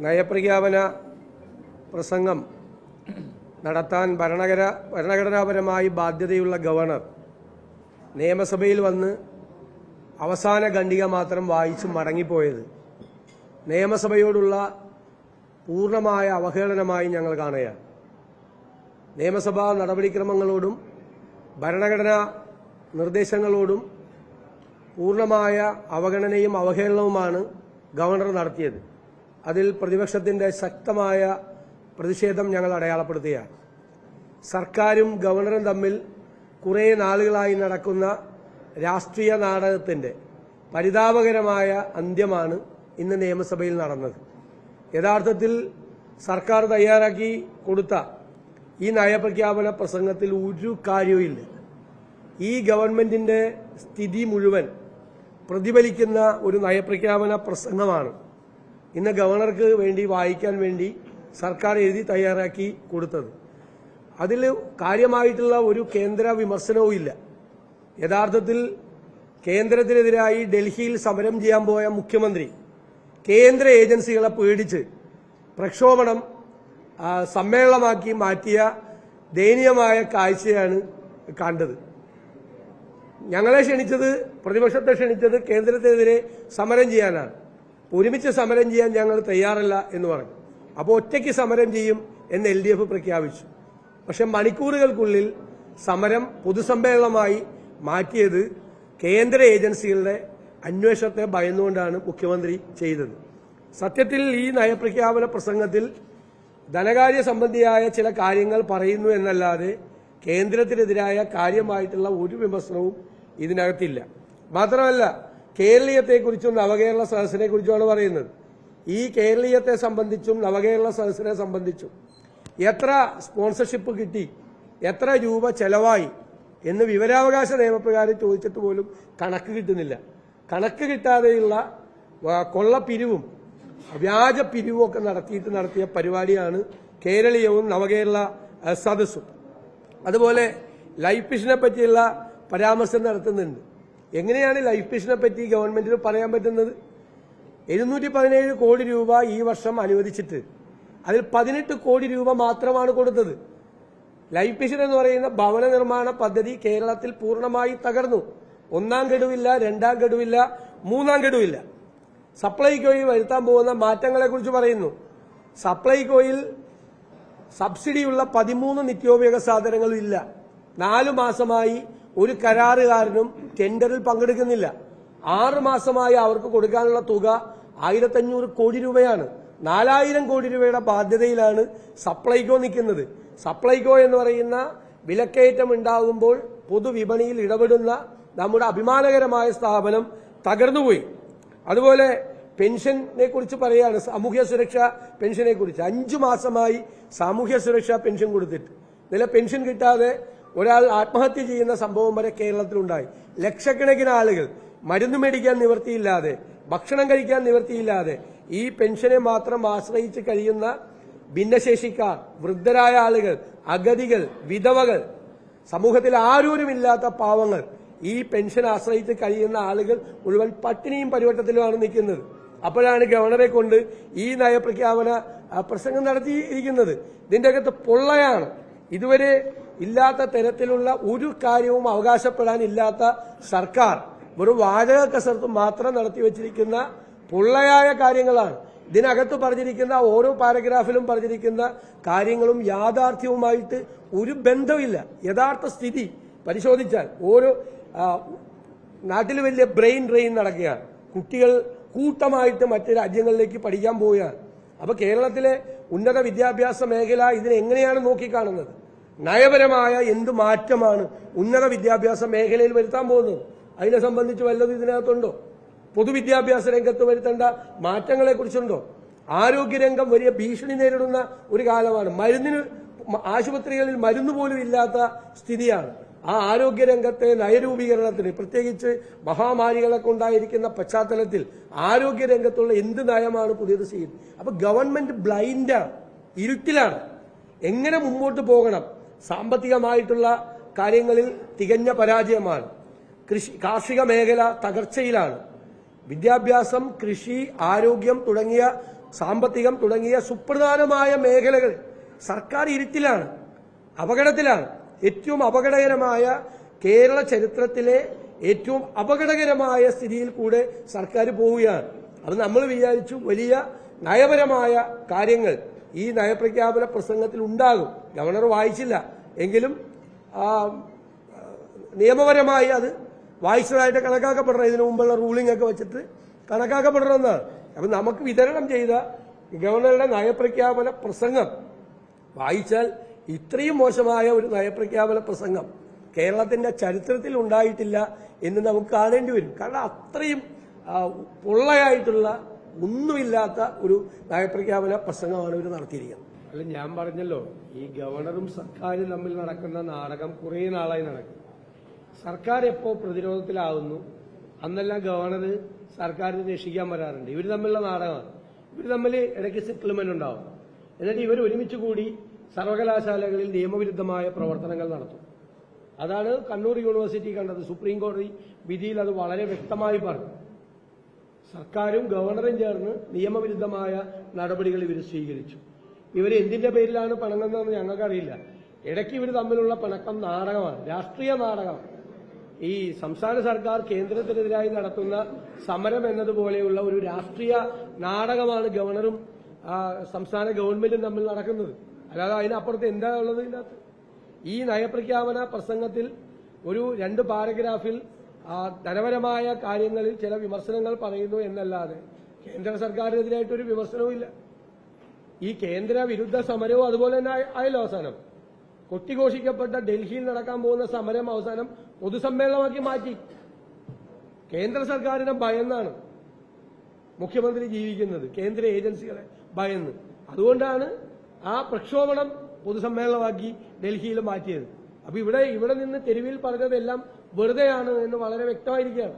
നയപ്രഖ്യാപന പ്രസംഗം നടത്താൻ ഭരണഘടനാപരമായി ബാധ്യതയുള്ള ഗവർണർ നിയമസഭയിൽ വന്ന് അവസാന ഖണ്ഡിക മാത്രം വായിച്ച് മടങ്ങിപ്പോയത് നിയമസഭയോടുള്ള പൂർണ്ണമായ അവഹേളനമായി ഞങ്ങൾ കാണുകയാണ്. നിയമസഭാ നടപടിക്രമങ്ങളോടും ഭരണഘടനാ നിർദ്ദേശങ്ങളോടും പൂർണ്ണമായ അവഗണനയും അവഹേളനവുമാണ് ഗവർണർ നടത്തിയത്. അതിൽ പ്രതിപക്ഷത്തിന്റെ ശക്തമായ പ്രതിഷേധം ഞങ്ങൾ അടയാളപ്പെടുത്തുകയാണ്. സർക്കാരും ഗവർണറും തമ്മിൽ കുറേ നാളുകളായി നടക്കുന്ന രാഷ്ട്രീയ നാടകത്തിന്റെ പരിതാപകരമായ അന്ത്യമാണ് ഇന്ന് നിയമസഭയിൽ നടന്നത്. യഥാർത്ഥത്തിൽ സർക്കാർ തയ്യാറാക്കി കൊടുത്ത ഈ നയപ്രഖ്യാപന പ്രസംഗത്തിൽ ഒരു കാര്യവുമില്ല. ഈ ഗവൺമെന്റിന്റെ സ്ഥിതി മുഴുവൻ പ്രതിഫലിക്കുന്ന ഒരു നയപ്രഖ്യാപന പ്രസംഗമാണ് ഇന്ന് ഗവർണർക്ക് വേണ്ടി വായിക്കാൻ വേണ്ടി സർക്കാർ എഴുതി തയ്യാറാക്കി കൊടുത്തത്. അതിൽ കാര്യമായിട്ടുള്ള ഒരു കേന്ദ്ര വിമർശനവും ഇല്ല. യഥാർത്ഥത്തിൽ കേന്ദ്രത്തിനെതിരായി ഡൽഹിയിൽ സമരം ചെയ്യാൻ പോയ മുഖ്യമന്ത്രി കേന്ദ്ര ഏജൻസികളെ പേടിച്ച് പ്രക്ഷോഭണം സമ്മേളനമാക്കി മാറ്റിയ ദയനീയമായ കാഴ്ചയാണ് കണ്ടത്. ഞങ്ങളെ ക്ഷണിച്ചത്, പ്രതിപക്ഷത്തെ ക്ഷണിച്ചത് കേന്ദ്രത്തിനെതിരെ സമരം ചെയ്യാനാണ്. ഒരുമിച്ച് സമരം ചെയ്യാൻ ഞങ്ങൾ തയ്യാറല്ല എന്ന് പറഞ്ഞു. അപ്പോൾ ഒറ്റയ്ക്ക് സമരം ചെയ്യും എന്ന് LDF പ്രഖ്യാപിച്ചു. പക്ഷെ മണിക്കൂറുകൾക്കുള്ളിൽ സമരം പൊതുസമ്മേളനമായി മാറ്റിയത് കേന്ദ്ര ഏജൻസികളുടെ അന്വേഷണത്തെ ഭയന്നുകൊണ്ടാണ് മുഖ്യമന്ത്രി ചെയ്തത്. സത്യത്തിൽ ഈ നയപ്രഖ്യാപന പ്രസംഗത്തിൽ ധനകാര്യ സംബന്ധിയായ ചില കാര്യങ്ങൾ പറയുന്നു എന്നല്ലാതെ കേന്ദ്രത്തിനെതിരായ കാര്യമായിട്ടുള്ള ഒരു വിമർശനവും ഇതിനകത്തില്ല. മാത്രമല്ല, കേരളീയത്തെക്കുറിച്ചും നവകേരള സദസ്സിനെ കുറിച്ചുമാണ് പറയുന്നത്. ഈ കേരളീയത്തെ സംബന്ധിച്ചും നവകേരള സദസ്സിനെ സംബന്ധിച്ചും എത്ര സ്പോൺസർഷിപ്പ് കിട്ടി, എത്ര രൂപ ചെലവായി എന്ന് വിവരാവകാശ നിയമപ്രകാരം ചോദിച്ചിട്ട് പോലും കണക്ക് കിട്ടുന്നില്ല. കണക്ക് കിട്ടാതെയുള്ള കൊള്ളപ്പിരിവും വ്യാജ പിരിവും ഒക്കെ നടത്തിയ പരിപാടിയാണ് കേരളീയവും നവകേരള സദസ്സും. അതുപോലെ ലൈഫ് മിഷനെ പറ്റിയുള്ള പരാമർശം നടത്തുന്നുണ്ട്. എങ്ങനെയാണ് ലൈഫ് മിഷനെ പറ്റി ഗവൺമെന്റിന് പറയാൻ പറ്റുന്നത്? 717 കോടി രൂപ ഈ വർഷം അനുവദിച്ചിട്ട് അതിൽ 18 കോടി രൂപ മാത്രമാണ് കൊടുത്തത്. ലൈഫ് മിഷൻ എന്ന് പറയുന്ന ഭവന നിർമ്മാണ പദ്ധതി കേരളത്തിൽ പൂർണ്ണമായി തകർന്നു. 1ാം ഗഡുവില്ല, 2ാം ഗഡുവില്ല, 3ാം ഗഡുവില്ല. സപ്ലൈകോയിൽ വരുത്താൻ പോകുന്ന മാറ്റങ്ങളെക്കുറിച്ച് പറയുന്നു. സപ്ലൈകോയിൽ സബ്സിഡിയുള്ള 13 നിത്യോപയോഗ സാധനങ്ങളും ഇല്ല. 4 മാസമായി ഒരു കരാറുകാരനും ടെൻഡറിൽ പങ്കെടുക്കുന്നില്ല. 6 മാസമായി അവർക്ക് കൊടുക്കാനുള്ള തുക 1500 കോടി രൂപയാണ്. 4000 കോടി രൂപയുടെ ബാധ്യതയിലാണ് സപ്ലൈകോ നിൽക്കുന്നത്. സപ്ലൈകോ എന്ന് പറയുന്ന വിലക്കയറ്റം ഉണ്ടാകുമ്പോൾ പൊതുവിപണിയിൽ ഇടപെടുന്ന നമ്മുടെ അഭിമാനകരമായ സ്ഥാപനം തകർന്നുപോയി. അതുപോലെ പെൻഷനെ കുറിച്ച് പറയുകയാണ്, സാമൂഹ്യ സുരക്ഷാ പെൻഷനെ കുറിച്ച്. 5 മാസമായി സാമൂഹ്യ സുരക്ഷാ പെൻഷൻ കൊടുത്തിട്ട് ഇതിലെ പെൻഷൻ കിട്ടാതെ ഒരാൾ ആത്മഹത്യ ചെയ്യുന്ന സംഭവം വരെ കേരളത്തിലുണ്ടായി. ലക്ഷക്കണക്കിന് ആളുകൾ മരുന്ന് മേടിക്കാൻ നിവൃത്തിയില്ലാതെ, ഭക്ഷണം കഴിക്കാൻ നിവൃത്തിയില്ലാതെ ഈ പെൻഷനെ മാത്രം ആശ്രയിച്ച് കഴിയുന്ന ഭിന്നശേഷിക്കാർ, വൃദ്ധരായ ആളുകൾ, അഗതികൾ, വിധവകൾ, സമൂഹത്തിൽ ആരോരുമില്ലാത്ത പാവങ്ങൾ, ഈ പെൻഷൻ ആശ്രയിച്ച് കഴിയുന്ന ആളുകൾ മുഴുവൻ പട്ടിണിയും പരിവട്ടത്തിലുമാണ് നിൽക്കുന്നത്. അപ്പോഴാണ് ഗവർണറെ കൊണ്ട് ഈ നയപ്രഖ്യാപന പ്രസംഗം നടത്തിയിരിക്കുന്നത്. ഇതിന്റെ അകത്ത് പൊള്ളയാണ്. ഇതുവരെ ഇല്ലാത്ത തരത്തിലുള്ള ഒരു കാര്യവും അവകാശപ്പെടാനില്ലാത്ത സർക്കാർ വെറും വാചക കസർത്ത് മാത്രം നടത്തിവെച്ചിരിക്കുന്ന പൊള്ളയായ കാര്യങ്ങളാണ്. ഇതിനകത്ത് പറഞ്ഞിരിക്കുന്ന ഓരോ പാരഗ്രാഫിലും പറഞ്ഞിരിക്കുന്ന കാര്യങ്ങളും യാഥാർത്ഥ്യവുമായിട്ട് ഒരു ബന്ധമില്ല. യഥാർത്ഥ സ്ഥിതി പരിശോധിച്ചാൽ ഓരോ നാട്ടിൽ വലിയ ബ്രെയിൻ ഡ്രെയിൻ നടക്കുകയാണ്. കുട്ടികൾ കൂട്ടമായിട്ട് മറ്റ് രാജ്യങ്ങളിലേക്ക് പഠിക്കാൻ പോവുകയാണ്. അപ്പൊ കേരളത്തിലെ ഉന്നത വിദ്യാഭ്യാസ മേഖല ഇതിനെങ്ങനെയാണ് നോക്കിക്കാണുന്നത്? നയപരമായ എന്ത് മാറ്റമാണ് ഉന്നത വിദ്യാഭ്യാസ മേഖലയിൽ വരുത്താൻ പോകുന്നത്? അതിനെ സംബന്ധിച്ച് വല്ലതും ഇതിനകത്തുണ്ടോ? പൊതുവിദ്യാഭ്യാസ രംഗത്ത് വരുത്തേണ്ട മാറ്റങ്ങളെ കുറിച്ചുണ്ടോ? ആരോഗ്യരംഗം വലിയ ഭീഷണി നേരിടുന്ന ഒരു കാലമാണ്. ആശുപത്രികളിൽ മരുന്ന് പോലും ഇല്ലാത്ത സ്ഥിതിയാണ്. ആ ആരോഗ്യരംഗത്തെ നയരൂപീകരണത്തിന്, പ്രത്യേകിച്ച് മഹാമാരികളെ കൊണ്ടായിരിക്കുന്ന പശ്ചാത്തലത്തിൽ ആരോഗ്യരംഗത്തുള്ള എന്ത് നയമാണ് പുതിയത് ചെയ്യുന്നത്? അപ്പൊ ഗവൺമെന്റ് ബ്ലൈൻഡാണ്, ഇരുട്ടിലാണ്. എങ്ങനെ മുമ്പോട്ട് പോകണം? സാമ്പത്തികമായിട്ടുള്ള കാര്യങ്ങളിൽ തികഞ്ഞ പരാജയമാണ്. കാർഷിക മേഖല തകർച്ചയിലാണ്. വിദ്യാഭ്യാസം, കൃഷി, ആരോഗ്യം തുടങ്ങിയ സാമ്പത്തികം തുടങ്ങിയ സുപ്രധാനമായ മേഖലകൾ സർക്കാർ ഇരുട്ടിലാണ്, അപകടത്തിലാണ്. ഏറ്റവും അപകടകരമായ കേരള ചരിത്രത്തിലെ ഏറ്റവും അപകടകരമായ സ്ഥിതിയിൽ കൂടെ സർക്കാർ പോവുകയാണ്. അത് നമ്മൾ വിചാരിച്ചു വലിയ നയപരമായ കാര്യങ്ങൾ ഈ നയപ്രഖ്യാപന പ്രസംഗത്തിൽ ഉണ്ടാകും. ഗവർണർ വായിച്ചില്ല എങ്കിലും നിയമപരമായി അത് വായിച്ചതായിട്ട് കണക്കാക്കപ്പെടണം. ഇതിനു മുമ്പുള്ള റൂളിംഗ് ഒക്കെ വെച്ചിട്ട് കണക്കാക്കപ്പെടണമെന്നാണ്. അപ്പം നമുക്ക് വിതരണം ചെയ്ത ഗവർണറുടെ നയപ്രഖ്യാപന പ്രസംഗം വായിച്ചാൽ ഇത്രയും മോശമായ ഒരു നയപ്രഖ്യാപന പ്രസംഗം കേരളത്തിന്റെ ചരിത്രത്തിൽ ഉണ്ടായിട്ടില്ല എന്ന് നമുക്ക് കാണേണ്ടി വരും. കാരണം അത്രയും പൊള്ളയായിട്ടുള്ള ഒന്നുമില്ലാത്ത ഒരു നയപ്രഖ്യാപന പ്രസംഗമാണ് ഇവർ നടത്തിയിരിക്കുന്നത്. അല്ല, ഞാൻ പറഞ്ഞല്ലോ, ഈ ഗവർണറും സർക്കാരും തമ്മിൽ നടക്കുന്ന നാടകം കുറേ നാളായി നടക്കും. സർക്കാർ എപ്പോൾ പ്രതിരോധത്തിലാവുന്നു അന്നെല്ലാം ഗവർണർ സർക്കാരിനെ രക്ഷിക്കാൻ വരാറുണ്ട്. ഇവർ തമ്മിലുള്ള നാടകമാണ്. ഇവർ തമ്മിൽ ഇടയ്ക്ക് സെറ്റിൽമെന്റ് ഉണ്ടാവും. എന്നിട്ട് ഇവർ ഒരുമിച്ച് കൂടി സർവകലാശാലകളിൽ നിയമവിരുദ്ധമായ പ്രവർത്തനങ്ങൾ നടത്തും. അതാണ് കണ്ണൂർ യൂണിവേഴ്സിറ്റി കണ്ടത്. സുപ്രീം കോടതി വിധിയിൽ അത് വളരെ വ്യക്തമായി പറഞ്ഞു. സർക്കാരും ഗവർണറും ചേർന്ന് നിയമവിരുദ്ധമായ നടപടികൾ ഇവർ സ്വീകരിച്ചു. ഇവർ എന്തിന്റെ പേരിലാണ് പിണങ്ങുന്നതെന്ന് ഞങ്ങൾക്കറിയില്ല. ഇടയ്ക്ക് ഇവർ തമ്മിലുള്ള പിണക്കം നാടകമാണ്, രാഷ്ട്രീയ നാടകമാണ്. ഈ സംസ്ഥാന സർക്കാർ കേന്ദ്രത്തിനെതിരായി നടത്തുന്ന സമരം എന്നതുപോലെയുള്ള ഒരു രാഷ്ട്രീയ നാടകമാണ് ഗവർണറും സംസ്ഥാന ഗവൺമെന്റും തമ്മിൽ നടക്കുന്നത്. അല്ലാതെ അതിനപ്പുറത്ത് എന്താ ഉള്ളത് ഇതിനകത്ത്? ഈ നയപ്രഖ്യാപന പ്രസംഗത്തിൽ ഒരു 2 പാരഗ്രാഫിൽ ധനപരമായ കാര്യങ്ങളിൽ ചില വിമർശനങ്ങൾ പറയുന്നു എന്നല്ലാതെ കേന്ദ്ര സർക്കാരിനെതിരായിട്ടൊരു വിമർശനവുമില്ല. ഈ കേന്ദ്ര വിരുദ്ധ സമരവും അതുപോലെ തന്നെ ആയല്ലോ. അവസാനം കൊട്ടിഘോഷിക്കപ്പെട്ട ഡൽഹിയിൽ നടക്കാൻ പോകുന്ന സമരം അവസാനം പൊതുസമ്മേളനമാക്കി മാറ്റി. കേന്ദ്ര സർക്കാരിനെ ഭയന്നാണ് മുഖ്യമന്ത്രി ജീവിക്കുന്നത്, കേന്ദ്ര ഏജൻസികളെ ഭയന്ന്. അതുകൊണ്ടാണ് ആ പ്രക്ഷോഭണം പൊതുസമ്മേളനമാക്കി ഡൽഹിയിൽ മാറ്റിയത്. അപ്പൊ ഇവിടെ നിന്ന് തെരുവിൽ പറഞ്ഞതെല്ലാം വെറുതെയാണ് എന്ന് വളരെ വ്യക്തമായിരിക്കുകയാണ്.